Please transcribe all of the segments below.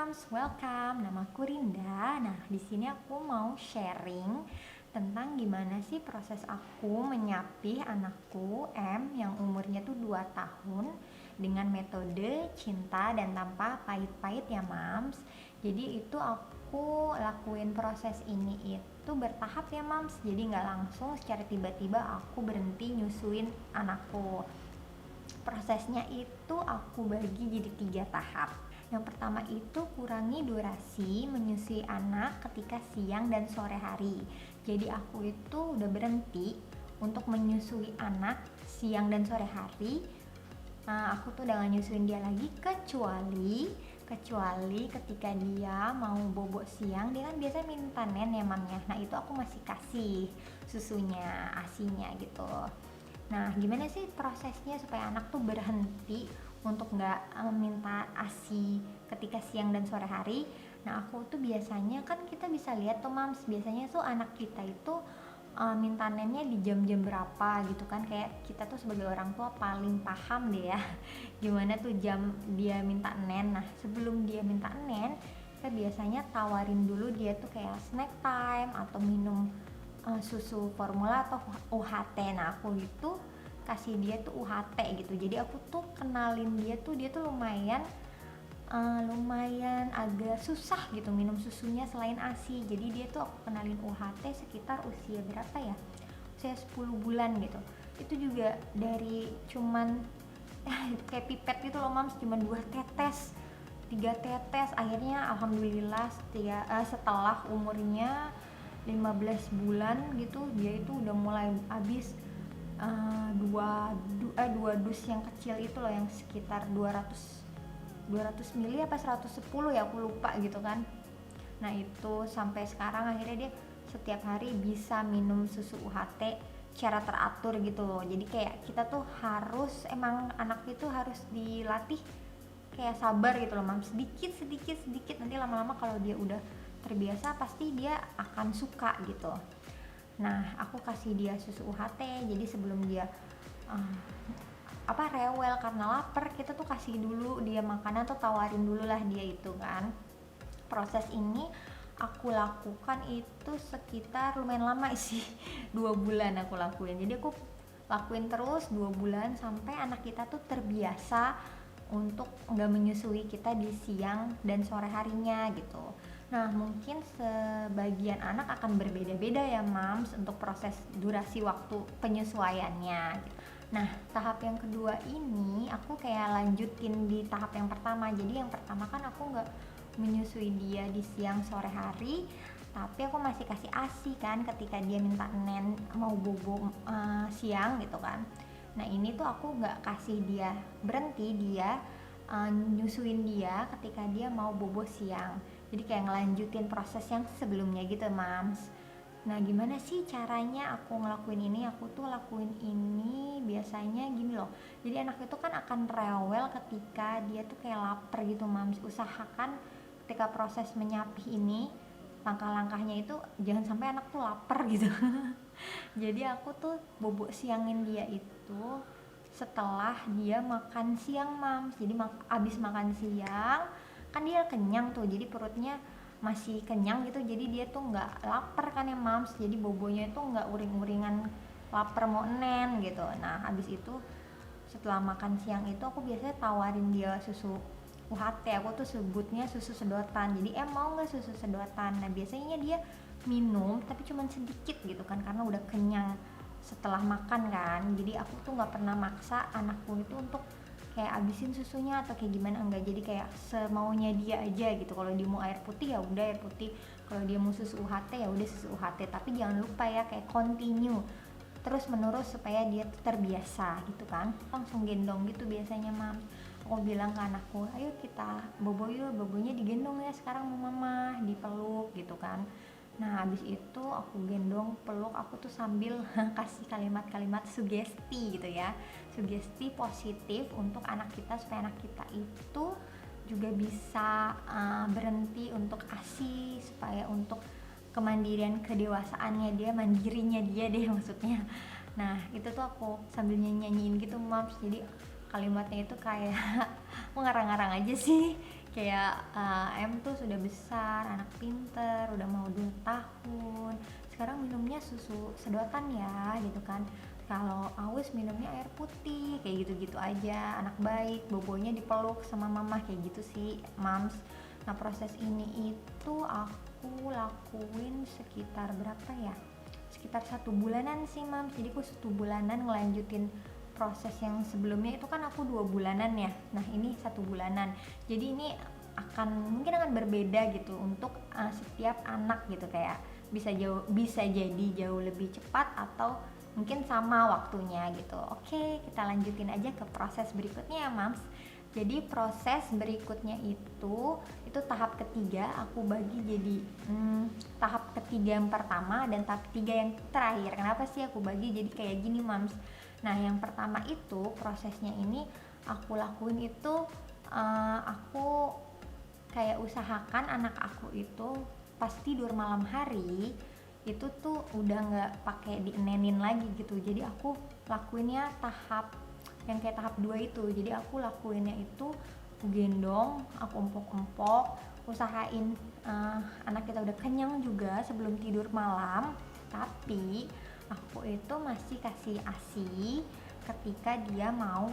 Moms, welcome. Namaku Rinda. Nah, di sini aku mau sharing tentang gimana sih proses aku menyapih anakku M yang umurnya tuh 2 tahun dengan metode cinta dan tanpa pahit-pahit ya, Moms. Jadi itu aku lakuin proses ini itu bertahap ya, Moms. Jadi nggak langsung secara tiba-tiba aku berhenti nyusuin anakku. Prosesnya itu aku bagi jadi 3 tahap. Yang pertama itu kurangi durasi menyusui anak ketika siang dan sore hari. Jadi aku itu udah berhenti untuk menyusui anak siang dan sore hari. Nah, aku tuh udah gak nyusuin dia lagi kecuali ketika dia mau bobo siang, dia kan biasanya minta nen ya mamnya. Nah, itu aku masih kasih susunya, asinya gitu. Nah, gimana sih prosesnya supaya anak tuh berhenti untuk nggak minta ASI ketika siang dan sore hari? Nah, aku tuh biasanya kan kita bisa lihat tuh Mams, biasanya tuh anak kita itu minta nennya di jam-jam berapa gitu kan. Kayak kita tuh sebagai orang tua paling paham deh ya gimana tuh jam dia minta nen. Nah, sebelum dia minta nen, kita biasanya tawarin dulu dia tuh kayak snack time atau minum susu formula atau UHT. Nah, aku itu kasih dia tuh UHT gitu. Jadi aku tuh kenalin dia tuh lumayan agak susah gitu minum susunya selain ASI. Jadi dia tuh aku kenalin UHT sekitar usia berapa ya? Usia 10 bulan gitu. Itu juga dari cuman kayak pipet gitu loh Mams, cuman 2 tetes 3 tetes. Akhirnya alhamdulillah setelah umurnya 15 bulan gitu dia itu udah mulai habis dua dus yang kecil itu loh, yang sekitar 200 mili apa 110 ya, aku lupa gitu kan. Nah, itu sampai sekarang akhirnya dia setiap hari bisa minum susu UHT secara teratur gitu loh. Jadi kayak kita tuh harus, emang anak itu harus dilatih kayak sabar gitu loh Mam, sedikit nanti lama-lama kalau dia udah terbiasa pasti dia akan suka gitu. Nah, aku kasih dia susu UHT, jadi sebelum dia rewel karena lapar, kita tuh kasih dulu dia makanan, tuh tawarin dulu lah dia itu kan. Proses ini aku lakukan itu sekitar lumayan lama sih 2 bulan aku lakuin. Jadi aku lakuin terus 2 bulan sampai anak kita tuh terbiasa untuk nggak menyusui kita di siang dan sore harinya gitu. Nah, mungkin sebagian anak akan berbeda-beda ya Mams untuk proses durasi waktu penyesuaiannya gitu. Nah, tahap yang kedua ini aku kayak lanjutin di tahap yang pertama. Jadi yang pertama kan aku nggak menyusui dia di siang sore hari, tapi aku masih kasih ASI kan ketika dia minta nen mau bobo siang gitu kan. Nah, ini tuh aku nggak kasih dia berhenti, dia nyusuin dia ketika dia mau bobo siang. Jadi kayak ngelanjutin proses yang sebelumnya gitu Mams. Nah, gimana sih caranya aku ngelakuin ini? Aku tuh lakuin ini biasanya gini loh. Jadi anak itu kan akan rewel ketika dia tuh kayak lapar gitu Mams. Usahakan ketika proses menyapih ini, langkah-langkahnya itu jangan sampai anak tuh lapar gitu. Jadi aku tuh bobo siangin dia itu setelah dia makan siang Mams. Jadi abis makan siang kan dia kenyang tuh, jadi perutnya masih kenyang gitu, jadi dia tuh nggak lapar kan ya Mams. Jadi bobonya itu nggak uring-uringan lapar mau nen gitu. Nah, abis itu setelah makan siang itu aku biasanya tawarin dia susu UHT, aku tuh sebutnya susu sedotan. Jadi mau nggak susu sedotan? Nah, biasanya dia minum tapi cuman sedikit gitu kan, karena udah kenyang setelah makan kan. Jadi aku tuh nggak pernah maksa anakku itu untuk kayak abisin susunya atau kayak gimana, enggak. Jadi kayak semaunya dia aja gitu. Kalau dia mau air putih ya udah air putih, kalau dia mau susu UHT ya udah susu UHT. Tapi jangan lupa ya kayak continue terus menerus supaya dia terbiasa gitu kan. Langsung gendong gitu biasanya Mam. Aku bilang ke anakku, ayo kita bobo yuk, bobonya digendong ya sekarang sama mama, dipeluk gitu kan. Nah, habis itu aku gendong, peluk, aku tuh sambil kasih kalimat-kalimat sugesti gitu ya, sugesti positif untuk anak kita supaya anak kita itu juga bisa berhenti untuk ASI, supaya untuk kemandirian kedewasaannya dia, mandirinya dia deh maksudnya. Nah, itu tuh aku sambil nyanyiin gitu Mams. Jadi kalimatnya itu kayak aku ngarang-ngarang aja sih, kayak M tuh sudah besar, anak pinter, udah mau 2 tahun, sekarang minumnya susu sedotan ya gitu kan. Kalau aus minumnya air putih, kayak gitu-gitu aja, anak baik, bobonya dipeluk sama mama, kayak gitu sih mams. Nah proses ini itu aku lakuin sekitar berapa ya, sekitar 1 bulanan sih mams. Jadi aku 1 bulanan ngelanjutin proses yang sebelumnya itu kan aku 2 bulanan ya. Nah ini 1 bulanan. Jadi ini mungkin akan berbeda gitu untuk setiap anak gitu, kayak bisa jadi jauh lebih cepat atau mungkin sama waktunya gitu. Oke, kita lanjutin aja ke proses berikutnya ya mams. Jadi proses berikutnya itu tahap ketiga, aku bagi jadi tahap ketiga yang pertama dan tahap ketiga yang terakhir. Kenapa sih aku bagi jadi kayak gini mams? Nah yang pertama itu prosesnya ini aku lakuin itu aku kayak usahakan anak aku itu pas tidur malam hari itu tuh udah nggak pakai dienenin lagi gitu. Jadi aku lakuinnya tahap yang kayak tahap 2 itu. Jadi aku lakuinnya itu aku gendong, aku empok-empok, usahain anak kita udah kenyang juga sebelum tidur malam. Tapi aku itu masih kasih ASI ketika dia mau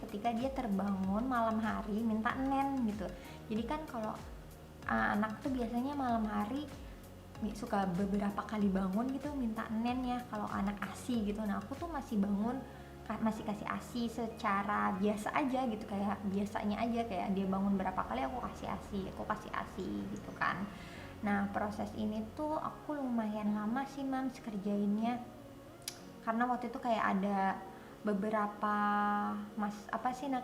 ketika dia terbangun malam hari minta nen gitu. Jadi kan kalau anak tuh biasanya malam hari suka beberapa kali bangun gitu minta nen ya kalau anak ASI gitu. Nah aku tuh masih masih kasih ASI secara biasa aja gitu, kayak biasanya aja, kayak dia bangun berapa kali aku kasih ASI gitu kan. Nah proses ini tuh aku lumayan lama sih mams kerjainnya, karena waktu itu kayak ada beberapa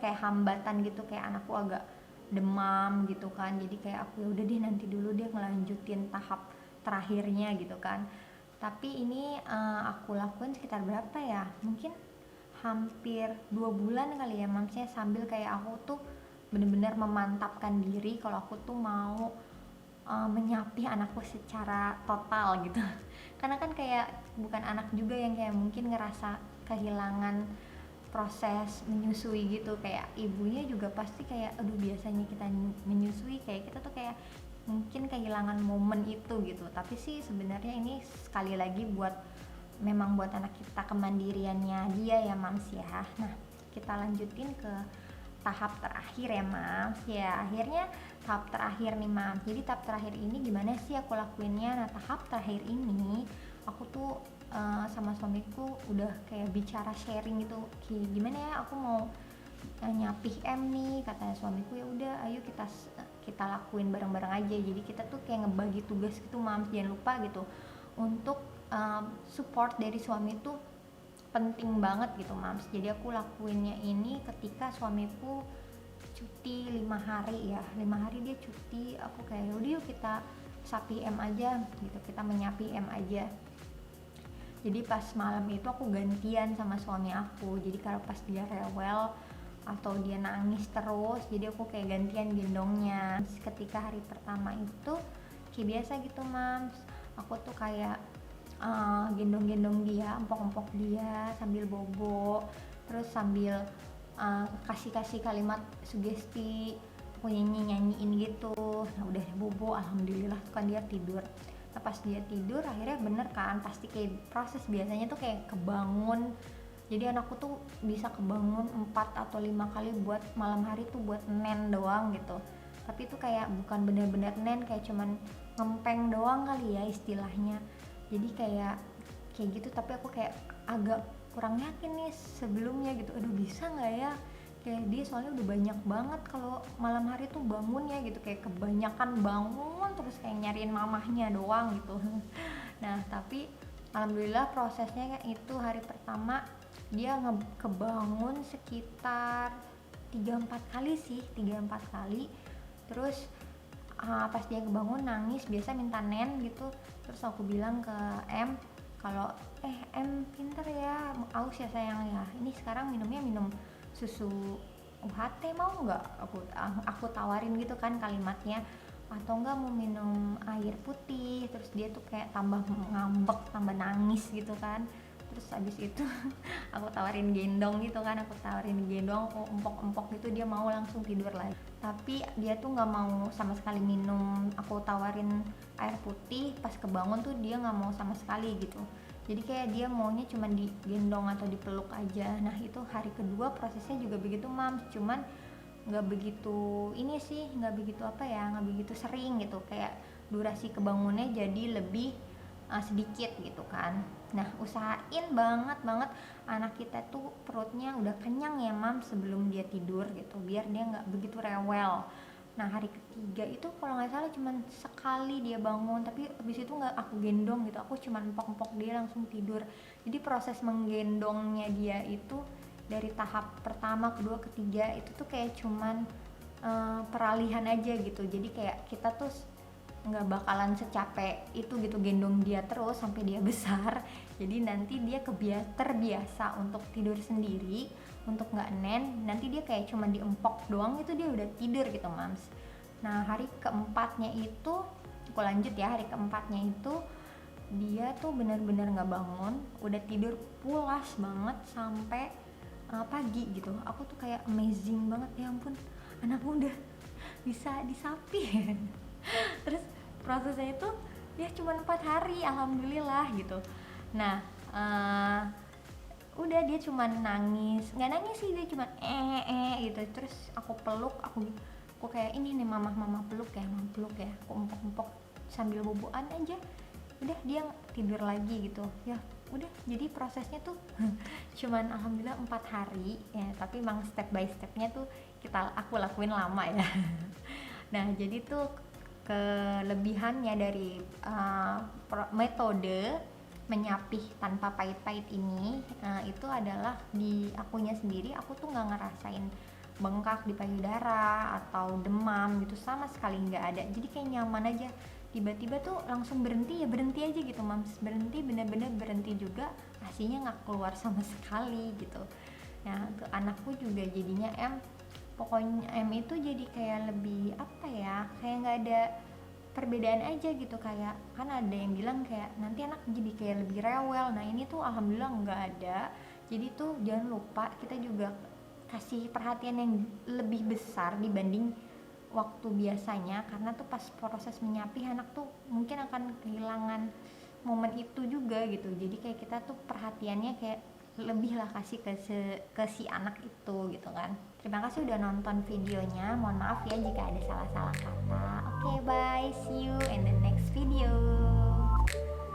kayak hambatan gitu, kayak anakku agak demam gitu kan. Jadi kayak aku ya udah deh nanti dulu dia ngelanjutin tahap terakhirnya gitu kan. Tapi ini aku lakuin sekitar berapa ya, mungkin hampir 2 bulan kali ya mamsnya, sambil kayak aku tuh bener-bener memantapkan diri kalau aku tuh mau menyapi anakku secara total gitu. Karena kan kayak bukan anak juga yang kayak mungkin ngerasa kehilangan proses menyusui gitu, kayak ibunya juga pasti kayak aduh biasanya kita menyusui kayak kita tuh kayak mungkin kehilangan momen itu gitu. Tapi sih sebenarnya ini sekali lagi memang buat anak kita, kemandiriannya dia ya mams ya. Nah kita lanjutin ke tahap terakhir ya mams ya. Akhirnya tahap terakhir nih mams. Jadi tahap terakhir ini gimana sih aku lakuinnya? Nah tahap terakhir ini aku tuh sama suamiku udah kayak bicara sharing gitu, kayak gimana ya aku mau nyapih M nih, kata suamiku ya udah ayo kita lakuin bareng-bareng aja. Jadi kita tuh kayak ngebagi tugas gitu mams. Jangan lupa gitu untuk support dari suami tuh penting banget gitu mams. Jadi aku lakuinnya ini ketika suamiku cuti 5 hari ya, 5 hari dia cuti, aku kayak udah yuk kita sapi M aja gitu, kita menyapi M aja. Jadi pas malam itu aku gantian sama suami aku. Jadi kalau pas dia rewel atau dia nangis terus, jadi aku kayak gantian gendongnya. Ketika hari pertama itu kayak biasa gitu mams, aku tuh kayak gendong-gendong dia, empok-empok dia sambil bobo, terus sambil kasih kalimat sugesti, aku nyanyiin gitu. Nah udah bobo, alhamdulillah tuh kan dia tidur. Nah pas dia tidur akhirnya bener kan, pasti kayak proses biasanya tuh kayak kebangun. Jadi anakku tuh bisa kebangun 4 atau 5 kali buat malam hari tuh buat nen doang gitu. Tapi itu kayak bukan bener-bener nen, kayak cuman ngempeng doang kali ya istilahnya. Jadi kayak gitu, tapi aku kayak agak kurang yakin nih sebelumnya gitu, aduh bisa nggak ya, kayak dia soalnya udah banyak banget kalau malam hari tuh bangunnya gitu, kayak kebanyakan bangun terus kayak nyariin mamahnya doang gitu. Nah tapi alhamdulillah prosesnya itu hari pertama dia kebangun sekitar 3-4 kali sih, 3-4 kali. Terus pas dia kebangun nangis, biasa minta nen gitu. Terus aku bilang ke M kalau M pinter ya, aus ya sayang ya, ini sekarang minum susu UHT mau nggak, aku tawarin gitu kan kalimatnya, atau enggak mau minum air putih. Terus dia tuh kayak tambah ngambek, tambah nangis gitu kan. Terus abis itu aku tawarin gendong gitu kan, aku empok-empok gitu, dia mau langsung tidur lagi. Tapi dia tuh nggak mau sama sekali minum. Aku tawarin air putih, pas kebangun tuh dia nggak mau sama sekali gitu. Jadi kayak dia maunya cuma digendong atau dipeluk aja. Nah itu hari kedua prosesnya juga begitu mams, cuman nggak begitu ini sih, nggak begitu nggak begitu sering gitu, kayak durasi kebangunnya jadi lebih sedikit gitu kan. Nah usahain banget anak kita tuh perutnya udah kenyang ya mam sebelum dia tidur gitu, biar dia nggak begitu rewel. Nah hari ketiga itu kalau nggak salah cuman sekali dia bangun, tapi abis itu nggak aku gendong gitu, aku cuman empok-empok dia langsung tidur. Jadi proses menggendongnya dia itu dari tahap pertama, kedua, ketiga itu tuh kayak cuman peralihan aja gitu. Jadi kayak kita tuh nggak bakalan secapek itu gitu gendong dia terus sampai dia besar. Jadi nanti dia terbiasa untuk tidur sendiri, untuk nggak nanti dia kayak cuma diempok doang itu dia udah tidur gitu mams. Nah hari keempatnya itu aku lanjut ya, hari keempatnya itu dia tuh benar-benar nggak bangun, udah tidur pulas banget sampai pagi gitu. Aku tuh kayak amazing banget, ya ampun anakku udah bisa disapi. Terus prosesnya itu ya cuma 4 hari alhamdulillah gitu. Nah udah dia cuma nggak nangis sih, dia cuma gitu. Terus aku peluk, aku kayak ini nih mama peluk ya, aku empok sambil boboan aja, udah dia tidur lagi gitu ya. Udah, jadi prosesnya tuh cuman alhamdulillah 4 hari ya, tapi emang step by stepnya tuh aku lakuin lama ya. Nah jadi tuh kelebihannya dari metode menyapih tanpa pahit-pahit ini itu adalah di akunya sendiri, aku tuh nggak ngerasain bengkak di payudara atau demam gitu, sama sekali nggak ada. Jadi kayak nyaman aja, tiba-tiba tuh langsung berhenti aja gitu mams, berhenti, bener-bener berhenti juga, asinya nggak keluar sama sekali gitu. Nah ke anakku juga jadinya pokoknya itu jadi kayak lebih kayak nggak ada perbedaan aja gitu. Kayak kan ada yang bilang kayak nanti anak jadi kayak lebih rewel, nah ini tuh alhamdulillah nggak ada. Jadi tuh jangan lupa kita juga kasih perhatian yang lebih besar dibanding waktu biasanya, karena tuh pas proses menyapih anak tuh mungkin akan kehilangan momen itu juga gitu. Jadi kayak kita tuh perhatiannya kayak lebih lah kasih ke si anak itu gitu kan. Terima kasih udah nonton videonya, mohon maaf ya jika ada salah-salah kata. Oke, bye, see you in the next video.